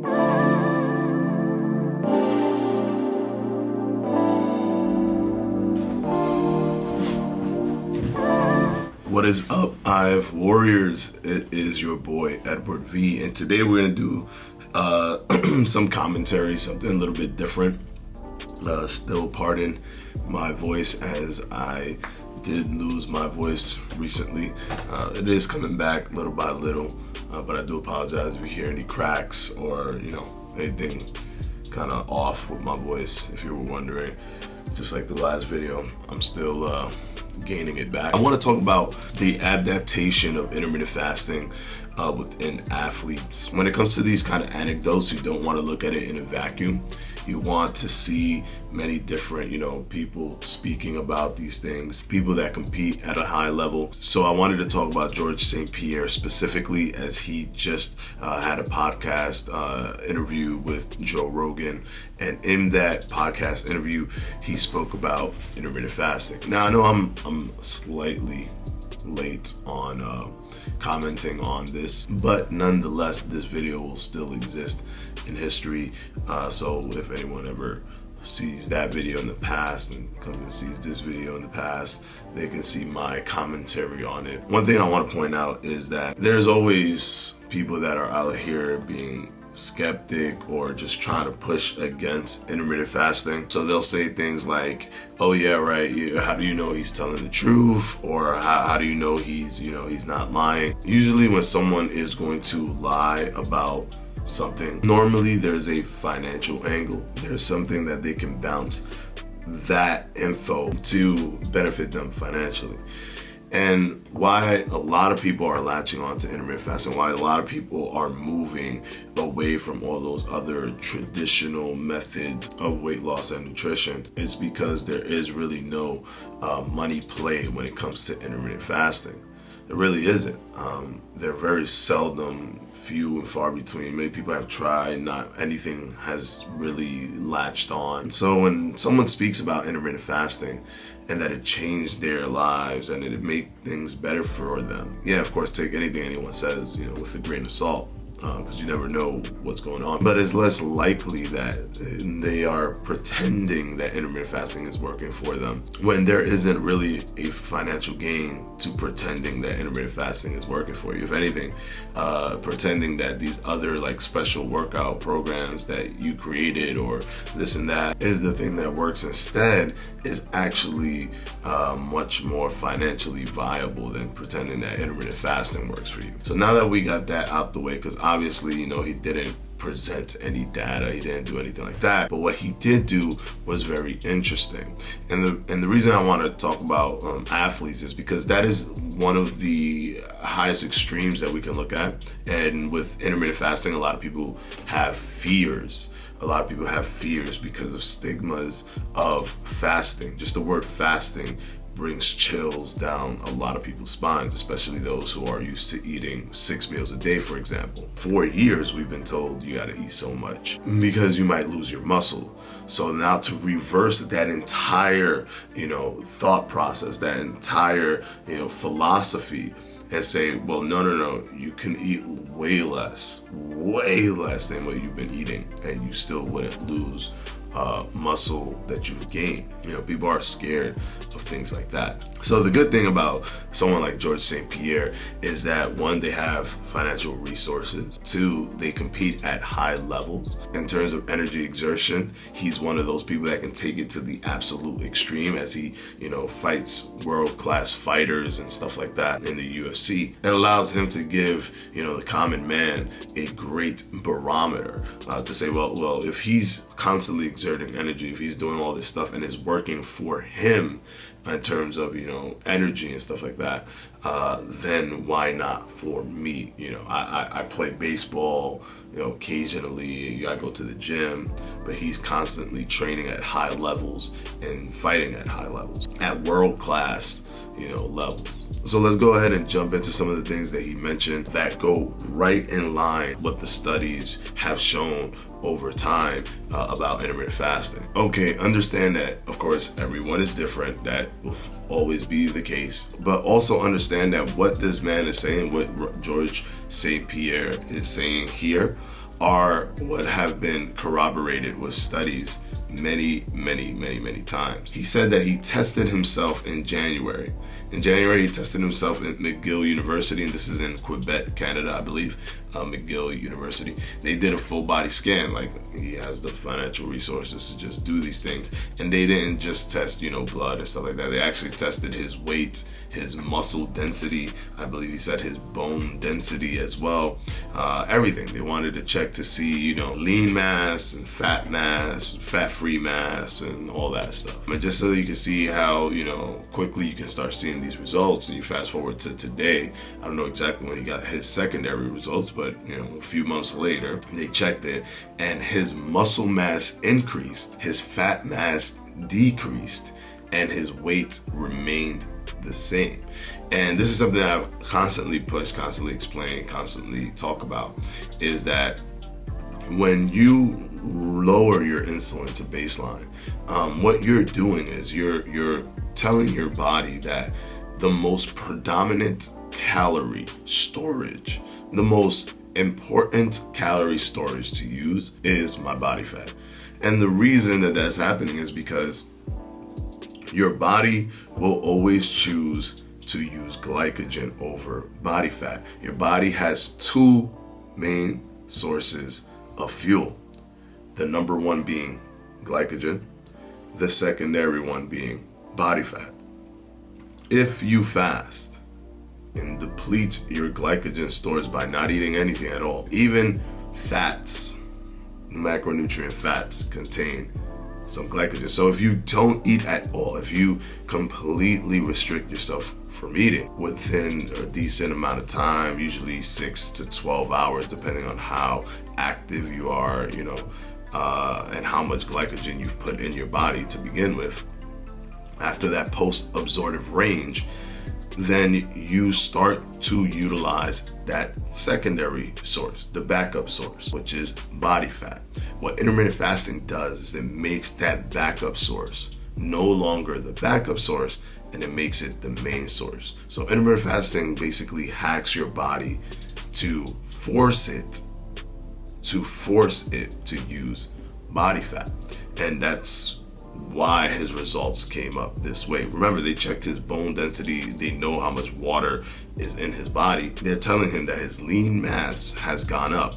What is up, IF Warriors? It is your boy Edward V, and today we're gonna do some commentary, something a little bit different. Still pardon my voice, as I did lose my voice recently. It is coming back little by little, but I do apologize if you hear any cracks or anything kind of off with my voice. If you were wondering, just like the last video, I'm still gaining it back. I want to talk about the adaptation of intermittent fasting within athletes. When it comes to these kind of anecdotes, you don't want to look at it in a vacuum. You want to see many different, people speaking about these things, people that compete at a high level. So I wanted to talk about George St-Pierre specifically, as he just had a podcast interview with Joe Rogan. And in that podcast interview, he spoke about intermittent fasting. Now, I know I'm slightly late on commenting on this, but nonetheless, this video will still exist in history. So if anyone ever sees that video in the past and comes and sees this video in the past, they can see my commentary on it. One thing I want to point out is that there's always people that are out here being skeptic or just trying to push against intermittent fasting. So they'll say things like, oh yeah, right, how do you know he's telling the truth? Or how do you know he's not lying? Usually when someone is going to lie about something, normally there's a financial angle. There's something that they can bounce that info to benefit them financially. And why a lot of people are latching on to intermittent fasting, why a lot of people are moving away from all those other traditional methods of weight loss and nutrition, is because there is really no money play when it comes to intermittent fasting. There really isn't. They're very seldom, few and far between. Many people have tried, not anything has really latched on. So when someone speaks about intermittent fasting and that it changed their lives and that it made things better for them, yeah, of course, take anything anyone says, with a grain of salt, because you never know what's going on. But it's less likely that they are pretending that intermittent fasting is working for them when there isn't really a financial gain to pretending that intermittent fasting is working for you. If anything, pretending that these other special workout programs that you created or this and that is the thing that works instead is actually much more financially viable than pretending that intermittent fasting works for you. So now that we got that out the way, because obviously, he didn't present any data, he didn't do anything like that, but what he did do was very interesting. And the reason I want to talk about athletes is because that is one of the highest extremes that we can look at. And with intermittent fasting, a lot of people have fears. A lot of people have fears because of stigmas of fasting. Just the word fasting brings chills down a lot of people's spines, especially those who are used to eating 6 meals a day, for example. For years, we've been told you gotta eat so much because you might lose your muscle. So now to reverse that entire, thought process, that entire, philosophy, and say, well, no, you can eat way less than what you've been eating, and you still wouldn't lose muscle that you've gained. People are scared of things like that. So the good thing about someone like George St-Pierre is that, one, they have financial resources. Two, they compete at high levels. In terms of energy exertion, he's one of those people that can take it to the absolute extreme, as he, fights world-class fighters and stuff like that in the UFC. It allows him to give, the common man a great barometer to say, well, if he's constantly exerting energy, if he's doing all this stuff and it's working for him in terms of energy and stuff like that, then why not for me? I play baseball, occasionally I go to the gym, but he's constantly training at high levels and fighting at high levels, at world class levels. So let's go ahead and jump into some of the things that he mentioned that go right in line what the studies have shown over time about intermittent fasting. Okay, understand that, of course, everyone is different. That will always be the case. But also understand that what this man is saying, what George St-Pierre is saying here, are what have been corroborated with studies many times. He said that he tested himself in January. In January, he tested himself at McGill University, and this is in Quebec, Canada, I believe, McGill University. They did a full body scan, like he has the financial resources to just do these things. And they didn't just test, blood and stuff like that. They actually tested his weight, his muscle density, I believe he said his bone density as well, everything. They wanted to check to see, lean mass and fat-free mass and all that stuff. And just so that you can see how, quickly you can start seeing these results. And you fast forward to today, I don't know exactly when he got his secondary results, but a few months later, they checked it and his muscle mass increased, his fat mass decreased, and his weight remained the same. And this is something that I've constantly pushed, constantly explain, constantly talk about, is that when you lower your insulin to baseline, what you're doing is you're telling your body that the most predominant calorie storage, the most important calorie storage to use is my body fat. And the reason that that's happening is because your body will always choose to use glycogen over body fat. Your body has two main sources of fuel. The number one being glycogen, the secondary one being body fat. If you fast and deplete your glycogen stores by not eating anything at all, even fats, macronutrient fats contain some glycogen. So if you don't eat at all, if you completely restrict yourself from eating within a decent amount of time, usually 6 to 12 hours, depending on how active you are, and how much glycogen you've put in your body to begin with, after that post-absorptive range, then you start to utilize that secondary source, the backup source, which is body fat. What intermittent fasting does is it makes that backup source no longer the backup source, and it makes it the main source. So intermittent fasting basically hacks your body to force it to use body fat. And that's why his results came up this way. Remember, they checked his bone density. They know how much water is in his body. They're telling him that his lean mass has gone up,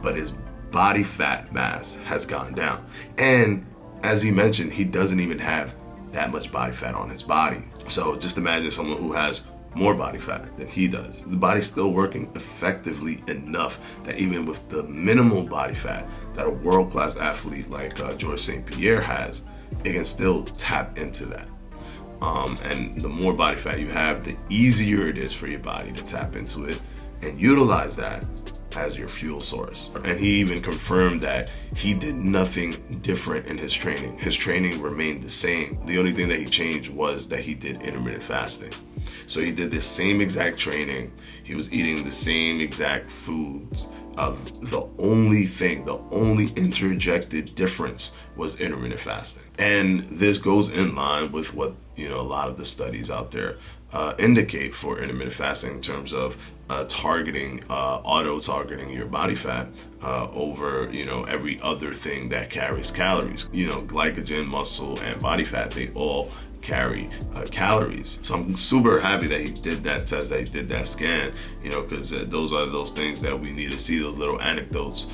but his body fat mass has gone down. And as he mentioned, he doesn't even have that much body fat on his body. So just imagine someone who has more body fat than he does. The body's still working effectively enough that even with the minimal body fat that a world-class athlete like George St-Pierre has, it can still tap into that. And the more body fat you have, the easier it is for your body to tap into it and utilize that as your fuel source. And he even confirmed that he did nothing different in his training. His training remained the same. The only thing that he changed was that he did intermittent fasting. So he did the same exact training. He was eating the same exact foods. The only interjected difference was intermittent fasting. And this goes in line with what, a lot of the studies out there indicate for intermittent fasting in terms of auto-targeting your body fat over, every other thing that carries calories. Glycogen, muscle, and body fat, they all carry calories. So I'm super happy that he did that test, that he did that scan, because those are those things that we need to see, those little anecdotes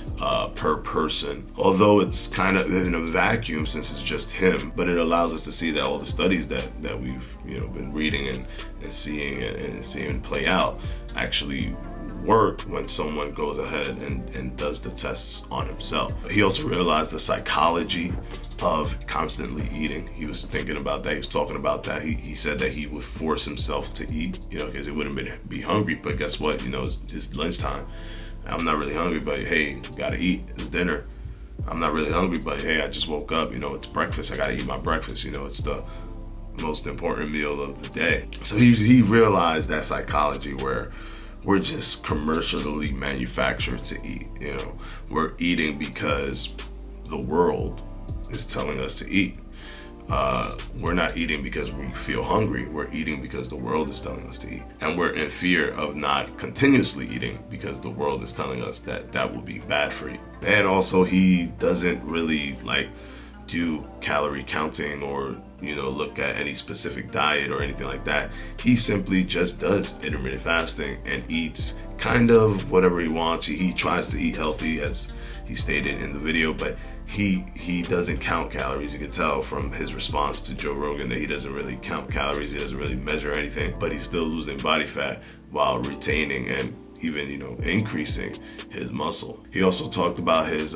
per person. Although it's kind of in a vacuum since it's just him, but it allows us to see that all the studies that we've been reading and seeing play out actually work when someone goes ahead and does the tests on himself. He also realized the psychology of constantly eating. He was thinking about that. He was talking about that. He said that he would force himself to eat, because he wouldn't be hungry. But guess what? It's lunchtime. I'm not really hungry, but hey, gotta eat. It's dinner. I'm not really hungry, but hey, I just woke up. It's breakfast. I gotta eat my breakfast. It's the most important meal of the day. So he realized that psychology where we're just commercially manufactured to eat. We're eating because the world is telling us to eat. we're not eating because we feel hungry. We're eating because the world is telling us to eat. And we're in fear of not continuously eating because the world is telling us that that will be bad for you. And also, he doesn't really like do calorie counting or, you know, look at any specific diet or anything like that. He simply just does intermittent fasting and eats kind of whatever he wants. He tries to eat healthy, as he stated in the video, but he doesn't count calories. You can tell from his response to Joe Rogan that he doesn't really count calories. He doesn't really measure anything, but he's still losing body fat while retaining and even, you know, increasing his muscle. He also talked about his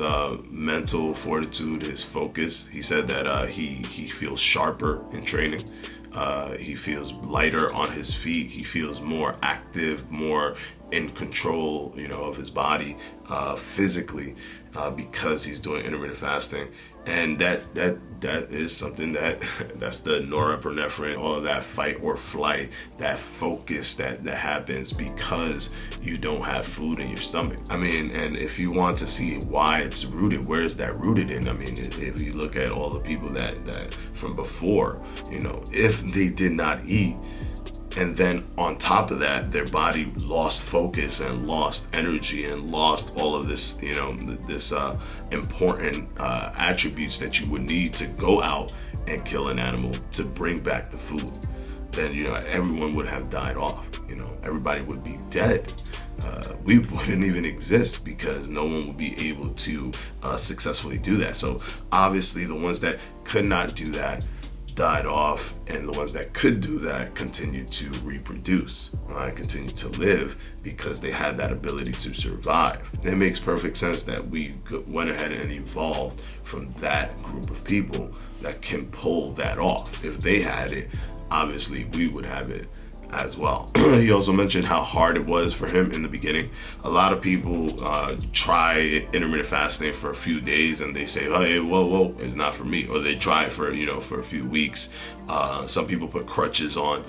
mental fortitude, his focus. He said that he feels sharper in training. He feels lighter on his feet. He feels more active, more in control, you know, of his body physically because he's doing intermittent fasting. And that is something that's the norepinephrine, all of that fight or flight, that focus that happens because you don't have food in your stomach. I mean, and if you want to see why it's rooted, where is that rooted in? I mean, if you look at all the people that from before, you know, if they did not eat, and then on top of that, their body lost focus and lost energy and lost all of this, you know, this important attributes that you would need to go out and kill an animal to bring back the food, then, you know, everyone would have died off. You know, everybody would be dead. We wouldn't even exist because no one would be able to successfully do that. So obviously the ones that could not do that died off, and the ones that could do that continued to reproduce, continued to live because they had that ability to survive. It makes perfect sense that we went ahead and evolved from that group of people that can pull that off. If they had it, obviously we would have it as well. He also mentioned how hard it was for him in the beginning. A lot of people try intermittent fasting for a few days and they say, hey, whoa, it's not for me. Or they try it for, you know, for a few weeks. Some people put crutches on.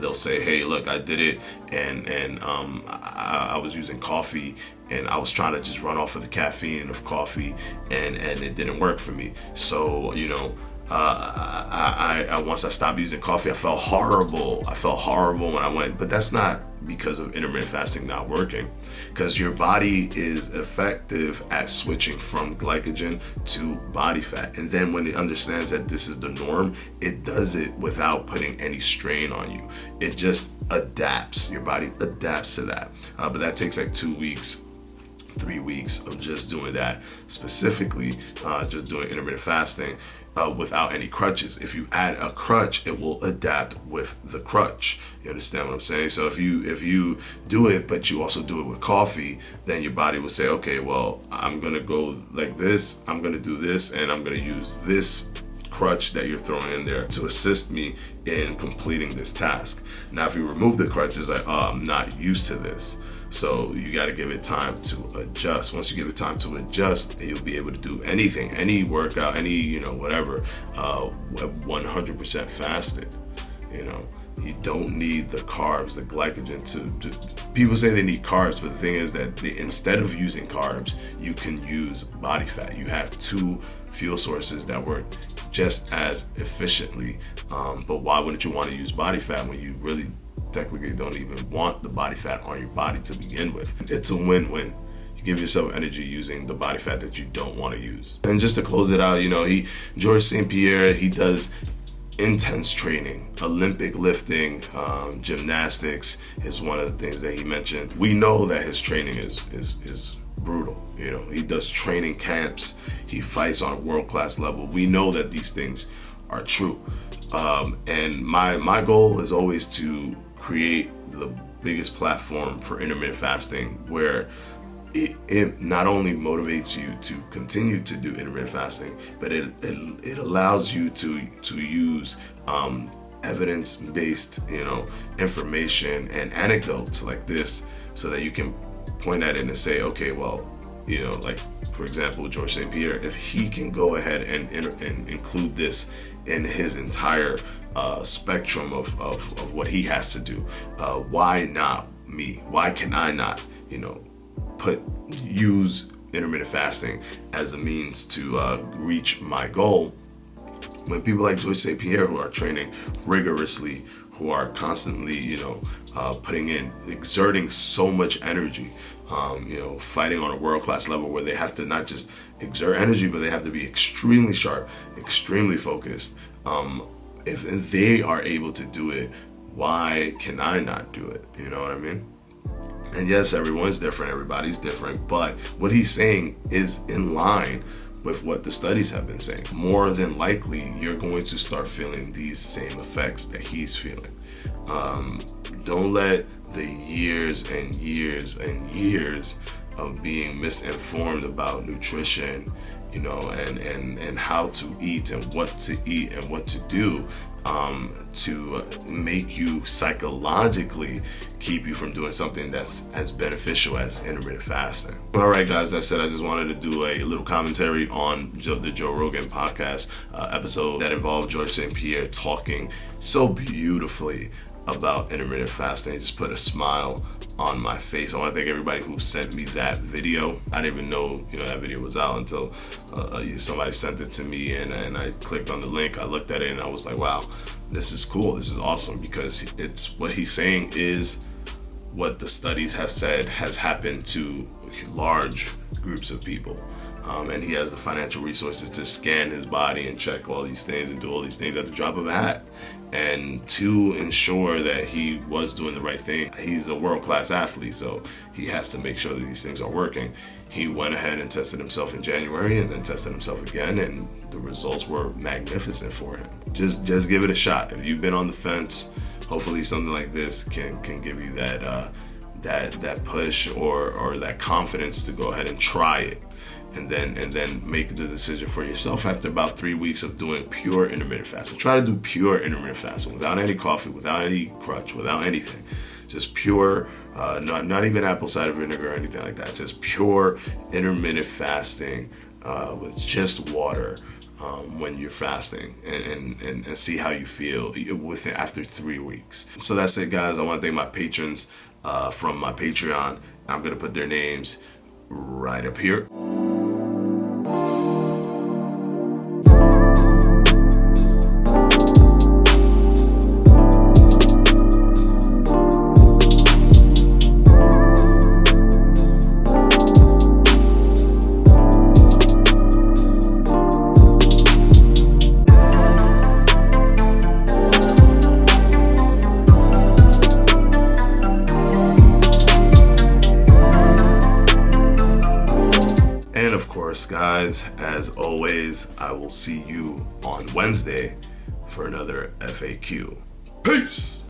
They'll say, hey, look, I did it and I was using coffee and I was trying to just run off of the caffeine of coffee and it didn't work for me. So, you know, I once I stopped using coffee, I felt horrible. When I went, but that's not because of intermittent fasting not working, because your body is effective at switching from glycogen to body fat. And then when it understands that this is the norm, it does it without putting any strain on you. It just adapts. Your body adapts to that. But that takes like 2 weeks, 3 weeks of just doing that, specifically just doing intermittent fasting without any crutches. If you add a crutch, it will adapt with the crutch. You understand what I'm saying? So if you do it, but you also do it with coffee, then your body will say, okay, well, I'm gonna go like this, I'm gonna do this, and I'm gonna use this crutch that you're throwing in there to assist me in completing this task. Now, if you remove the crutches, like, oh, I'm not used to this. So you got to give it time to adjust. Once you give it time to adjust, you'll be able to do anything, any workout, any, you know, whatever, 100% fasted. You know, you don't need the carbs, the glycogen to people say they need carbs, but the thing is that instead of using carbs, you can use body fat. You have two fuel sources that work just as efficiently. But why wouldn't you want to use body fat when you really technically don't even want the body fat on your body to begin with? It's a win-win. You give yourself energy using the body fat that you don't want to use. And just to close it out, you know, George St-Pierre, he does intense training. Olympic lifting, gymnastics is one of the things that he mentioned. We know that his training is brutal. You know, he does training camps. He fights on a world-class level. We know that these things are true. And my goal is always to create the biggest platform for intermittent fasting where it not only motivates you to continue to do intermittent fasting, but it allows you to use evidence-based, you know, information and anecdotes like this, so that you can point at it and say, okay, well, you know, like for example, George St. Pierre, if he can go ahead and include this in his entire spectrum of what he has to do, why not me? Why can I not, you know, use intermittent fasting as a means to reach my goal When people like George St-Pierre, who are training rigorously, who are constantly, putting in, exerting so much energy, fighting on a world-class level where they have to not just exert energy, but they have to be extremely sharp, extremely focused. If they are able to do it, why can I not do it? You know what I mean? And yes, everyone's different, everybody's different, but what he's saying is in line with what the studies have been saying. More than likely, you're going to start feeling these same effects that he's feeling. Don't let the years and years and years of being misinformed about nutrition, and how to eat and what to eat and what to do, to make you psychologically keep you from doing something that's as beneficial as intermittent fasting. All right, guys, that said, I just wanted to do a little commentary on the Joe Rogan podcast episode that involved George St-Pierre talking so beautifully about intermittent fasting. It just put a smile on my face. I want to thank everybody who sent me that video. I didn't even know that video was out until somebody sent it to me, and I clicked on the link. I looked at it and I was like, wow, this is cool, this is awesome, because it's what he's saying is what the studies have said has happened to large groups of people. And he has the financial resources to scan his body and check all these things and do all these things at the drop of a hat. And to ensure that he was doing the right thing, he's a world-class athlete, so he has to make sure that these things are working. He went ahead and tested himself in January and then tested himself again, and the results were magnificent for him. Just give it a shot. If you've been on the fence, hopefully something like this can give you that push or that confidence to go ahead and try it. And then make the decision for yourself after about 3 weeks of doing pure intermittent fasting. Try to do pure intermittent fasting without any coffee, without any crutch, without anything. Just pure, not even apple cider vinegar or anything like that. Just pure intermittent fasting with just water when you're fasting, and see how you feel after 3 weeks. So that's it, guys. I want to thank my patrons from my Patreon. I'm going to put their names right up here. Guys, as always, I will see you on Wednesday for another FAQ. Peace!